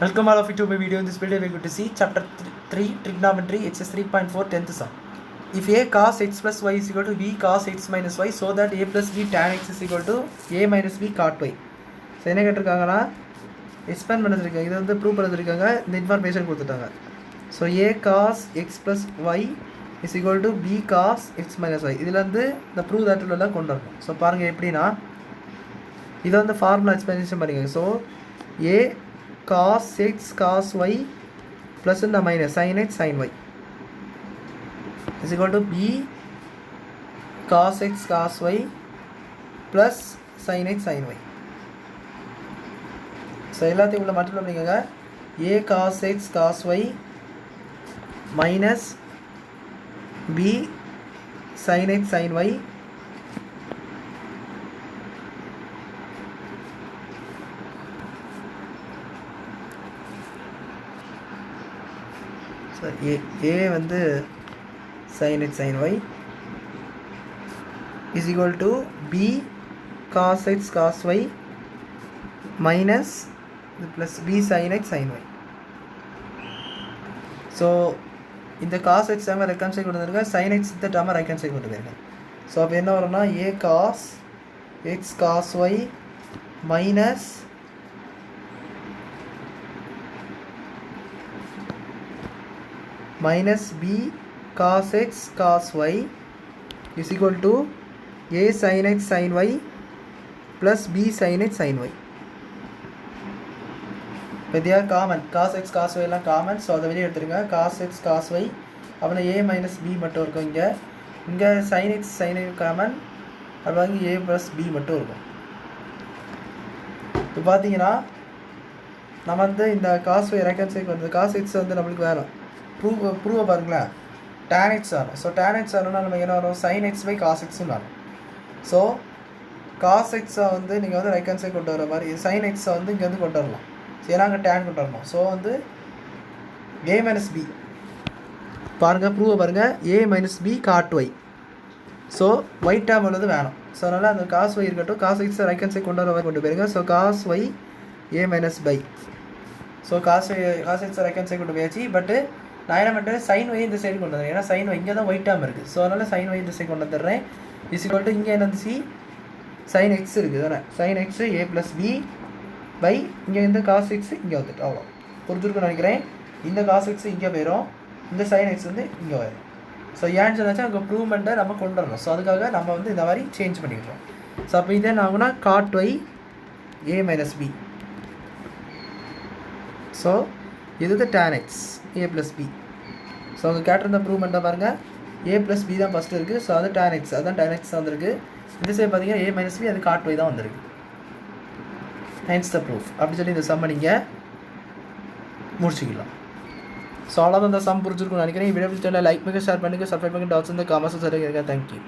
Welcome all of you to my video. In this video we are going to see chapter 3 trigonometry exercise 3.4 10th sum. If a cos x plus y is equal to b cos x minus y, so that a plus b tan x is equal to a minus b cot y. So என்ன கேட்டிருக்காங்கன்னா expand பண்ணிருக்காங்க, இதை வந்து prove பண்ணிருக்காங்க, இந்த information கொடுத்துட்டாங்க. So A cos X plus Y is equal to B cos X minus Y. இதில் வந்து இந்த ப்ரூவ் தட்டிலெல்லாம் கொண்டு வரணும். ஸோ பாருங்கள் எப்படின்னா இதை வந்து ஃபார்முலா எக்ஸ்பிளனேஷன் பண்ணிக்கோங்க. So A cos x cos y plus in the minus sin x sin y is equal to b cos x cos y plus sin x sin y. So எல்லாத்தையும் உள்ள மட்டும் பண்ணிக்கோங்க. a cos x cos y minus b sin x sin y a வந்து sin x sin y is equal to b cos x cos y minus plus b sin x sin y. So இந்த cos x டேர்மை reconcile பண்ணிருக்கேன், sin x இந்த டேர்மை reconcile பண்ணிருக்கேன். So அப்போ என்ன வரும்னா a cos x cos y minus b cos x cos y is equal to a sin x sin y plus b sin x sin y. They are common. Cos x cos y எல்லாம் common. So அதை வெளியே எடுத்துருங்க. cos x cos y அப்புறம் a minus b மட்டும் இருக்கும். இங்கே sin x sin y common, அப்புறம் a plus b மட்டும் இருக்கும். இப்போ பார்த்தீங்கன்னா நம்ம வந்து இந்த cos y ரெக்கன்சைல் பண்ணுறது, cos x வந்து நம்மளுக்கு வேணும். ப்ரூவை பாருங்களேன், tan x வரும். ஸோ tan x வரணும்னா நமக்கு என்ன வரும், sin x by cos x வரும். ஸோ cos x வந்து நீங்கள் வந்து ரெக்கன்சைல் கொண்டு வர மாதிரி sin x வந்து இங்கே வந்து கொண்டு வரலாம். ஏன்னா அங்கே tan கொண்டு வரணும். ஸோ வந்து a minus b பாருங்கள், ப்ரூவை பாருங்கள், a minus b cot y. So ஒயிட் டேம் உள்ளது வேணும். ஸோ அதனால் அந்த cos y இருக்கட்டும், cos x ரெக்கன்சைல் கொண்டு வர மாதிரி கொண்டு போயிருங்க. So cos y a minus by. So cos x reconcile கொண்டு போயாச்சு. பட்டு நான் என்ன பண்ணுறேன், சைன் ஒய் இந்த சைடு கொண்டு வந்துடுறேன். ஏன்னா சைன் ஒய் இங்கே தான் ஒயிட் டேம் இருக்குது. ஸோ அதனால் சைன் ஒய் இந்த சைடு கொண்டு வந்துடுறேன். இஸ் ஈக்குவல் டு இங்கே என்ன இருந்துச்சு, சைன் எக்ஸ் இருக்குது தானே, sine X A plus B by இங்கே இந்த காஸ் எக்ஸ் இங்கே வந்துட்டு அவ்வளோ புரிஞ்சுருக்குன்னு நினைக்கிறேன். இந்த காஸ் எக்ஸ் இங்கே போயிடும், இந்த சைன் எக்ஸ் வந்து இங்கே வரும். ஸோ ஏன்னு சொன்னாச்சா அங்கே ப்ரூவ்மெண்ட்டை நம்ம கொண்டு வரணும். ஸோ அதுக்காக நம்ம வந்து இந்த மாதிரி சேஞ்ச் பண்ணிக்கிறோம். ஸோ அப்போ இதே என்ன ஆகுனா cot Y A minus B. So இது வந்து tan x a plus B. So அவங்க கேட்டிருந்த ப்ரூவ்மெண்ட்டை பாருங்கள், a ப்ளஸ் பி தான் ஃபஸ்ட்டு இருக்குது. ஸோ அது tan x, அதுதான் tan x தான் வந்திருக்கு. இந்த சைடு பார்த்தீங்கன்னா a மைனஸ் பி, அது காட் ஒய் தான் வந்திருக்கு. ஹென்ஸ் த ப்ரூஃப் அப்படி சொல்லி இந்த சம்மை நீங்கள் முடிச்சுக்கலாம். ஸோ அவ்வளோதான் இந்த சம் புரிஞ்சிருக்குன்னு நினைக்கிறேன். வீடியோ லைக் பண்ணுங்கள், ஷேர் பண்ணுங்கள், சப்ஸ்கிரைப் பண்ணுங்கள், டவுட்ஸ் இந்த காமர்ஸ் சரி இருக்கா. தேங்க்யூ.